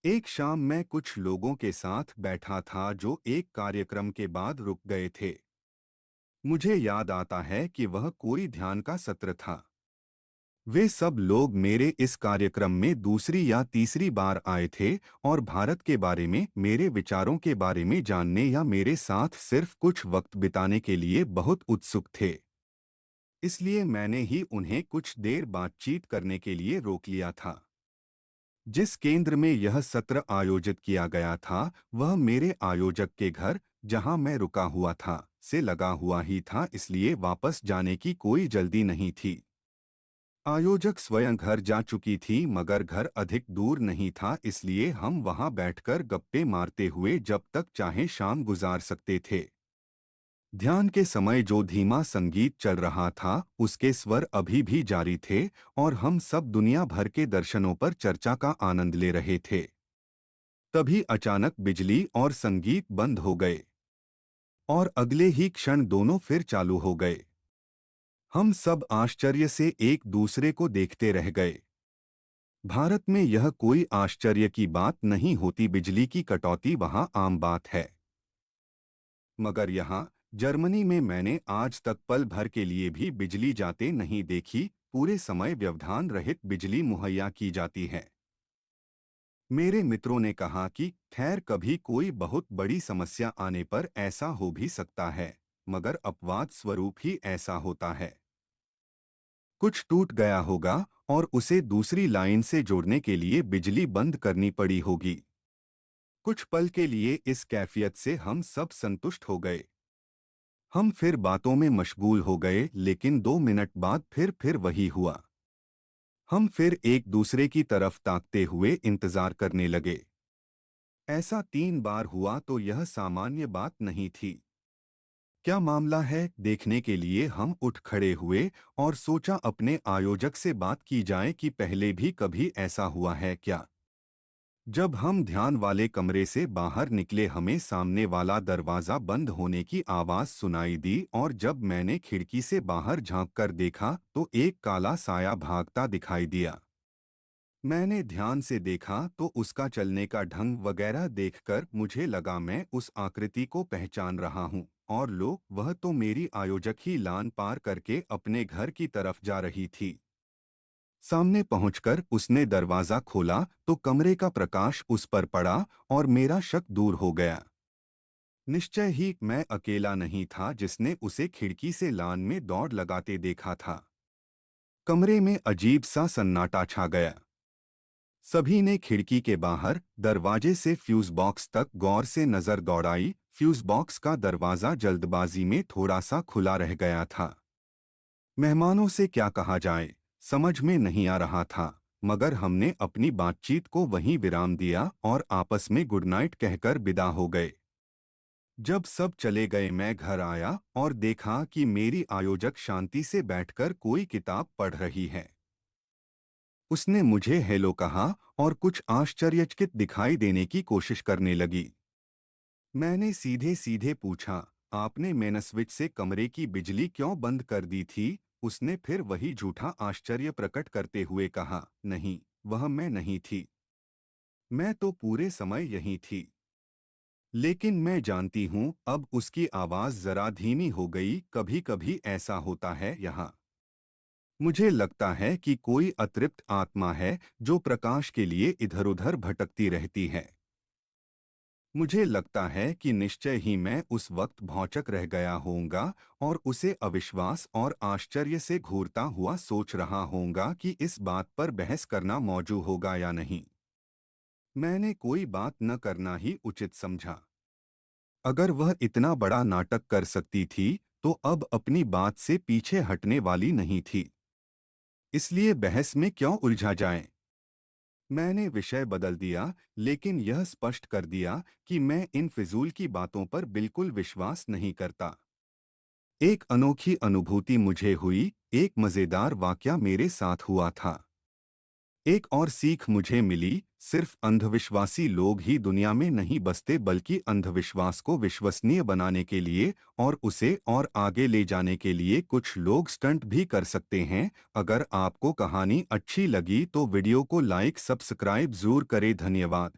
एक शाम मैं कुछ लोगों के साथ बैठा था जो एक कार्यक्रम के बाद रुक गए थे। मुझे याद आता है कि वह कोई ध्यान का सत्र था। वे सब लोग मेरे इस कार्यक्रम में दूसरी या तीसरी बार आए थे और भारत के बारे में, मेरे विचारों के बारे में जानने या मेरे साथ सिर्फ कुछ वक्त बिताने के लिए बहुत उत्सुक थे। इसलिए मैंने ही उन्हें कुछ देर बातचीत करने के लिए रोक लिया था। जिस केंद्र में यह सत्र आयोजित किया गया था, वह मेरे आयोजक के घर, जहां मैं रुका हुआ था, से लगा हुआ ही था, इसलिए वापस जाने की कोई जल्दी नहीं थी। आयोजक स्वयं घर जा चुकी थी मगर घर अधिक दूर नहीं था, इसलिए हम वहां बैठकर गप्पे मारते हुए जब तक चाहे शाम गुजार सकते थे। ध्यान के समय जो धीमा संगीत चल रहा था, उसके स्वर अभी भी जारी थे और हम सब दुनिया भर के दर्शनों पर चर्चा का आनंद ले रहे थे। तभी अचानक बिजली और संगीत बंद हो गए और अगले ही क्षण दोनों फिर चालू हो गए। हम सब आश्चर्य से एक दूसरे को देखते रह गए। भारत में यह कोई आश्चर्य की बात नहीं होती, बिजली की कटौती वहां आम बात है। मगर यहाँ जर्मनी में मैंने आज तक पल भर के लिए भी बिजली जाते नहीं देखी। पूरे समय व्यवधान रहित बिजली मुहैया की जाती है। मेरे मित्रों ने कहा कि खैर कभी कोई बहुत बड़ी समस्या आने पर ऐसा हो भी सकता है, मगर अपवाद स्वरूप ही ऐसा होता है। कुछ टूट गया होगा और उसे दूसरी लाइन से जोड़ने के लिए बिजली बंद करनी पड़ी होगी। कुछ पल के लिए इस कैफियत से हम सब संतुष्ट हो गए। हम फिर बातों में मशगूल हो गए, लेकिन 2 मिनट बाद फिर वही हुआ। हम फिर एक दूसरे की तरफ ताकते हुए इंतजार करने लगे। ऐसा 3 बार हुआ तो यह सामान्य बात नहीं थी। क्या मामला है, देखने के लिए हम उठ खड़े हुए और सोचा अपने आयोजक से बात की जाए कि पहले भी कभी ऐसा हुआ है क्या। जब हम ध्यान वाले कमरे से बाहर निकले, हमें सामने वाला दरवाजा बंद होने की आवाज सुनाई दी और जब मैंने खिड़की से बाहर झांककर देखा तो एक काला साया भागता दिखाई दिया। मैंने ध्यान से देखा तो उसका चलने का ढंग वगैरह देखकर मुझे लगा मैं उस आकृति को पहचान रहा हूँ, और लो, वह तो मेरी आयोजक ही लान पार करके अपने घर की तरफ जा रही थी। सामने पहुंचकर उसने दरवाजा खोला तो कमरे का प्रकाश उस पर पड़ा और मेरा शक दूर हो गया। निश्चय ही मैं अकेला नहीं था जिसने उसे खिड़की से लान में दौड़ लगाते देखा था। कमरे में अजीब सा सन्नाटा छा गया। सभी ने खिड़की के बाहर दरवाजे से फ्यूज बॉक्स तक गौर से नजर दौड़ाई। फ्यूज बॉक्स का दरवाजा जल्दबाजी में थोड़ा सा खुला रह गया था। मेहमानों से क्या कहा जाए, समझ में नहीं आ रहा था, मगर हमने अपनी बातचीत को वहीं विराम दिया और आपस में गुड नाइट कहकर विदा हो गए। जब सब चले गए, मैं घर आया और देखा कि मेरी आयोजक शांति से बैठकर कोई किताब पढ़ रही है। उसने मुझे हेलो कहा और कुछ आश्चर्यचकित दिखाई देने की कोशिश करने लगी। मैंने सीधे सीधे पूछा, आपने मेन स्विच से कमरे की बिजली क्यों बंद कर दी थी? उसने फिर वही झूठा आश्चर्य प्रकट करते हुए कहा, नहीं, वह मैं नहीं थी। मैं तो पूरे समय यहीं थी। लेकिन मैं जानती हूँ, अब उसकी आवाज जरा धीमी हो गई। कभी कभी ऐसा होता है यहाँ। मुझे लगता है कि कोई अतृप्त आत्मा है जो प्रकाश के लिए इधर-उधर भटकती रहती है। मुझे लगता है कि निश्चय ही मैं उस वक्त भौंचक रह गया होऊंगा और उसे अविश्वास और आश्चर्य से घूरता हुआ सोच रहा होऊंगा कि इस बात पर बहस करना मौजू होगा या नहीं। मैंने कोई बात न करना ही उचित समझा। अगर वह इतना बड़ा नाटक कर सकती थी तो अब अपनी बात से पीछे हटने वाली नहीं थी। इसलिए बहस में क्यों उलझा जाए। मैंने विषय बदल दिया, लेकिन यह स्पष्ट कर दिया कि मैं इन फिजूल की बातों पर बिल्कुल विश्वास नहीं करता। एक अनोखी अनुभूति मुझे हुई। एक मजेदार वाकया मेरे साथ हुआ था। एक और सीख मुझे मिली, सिर्फ अंधविश्वासी लोग ही दुनिया में नहीं बसते, बल्कि अंधविश्वास को विश्वसनीय बनाने के लिए और उसे और आगे ले जाने के लिए कुछ लोग स्टंट भी कर सकते हैं। अगर आपको कहानी अच्छी लगी तो वीडियो को लाइक सब्सक्राइब जरूर करें। धन्यवाद।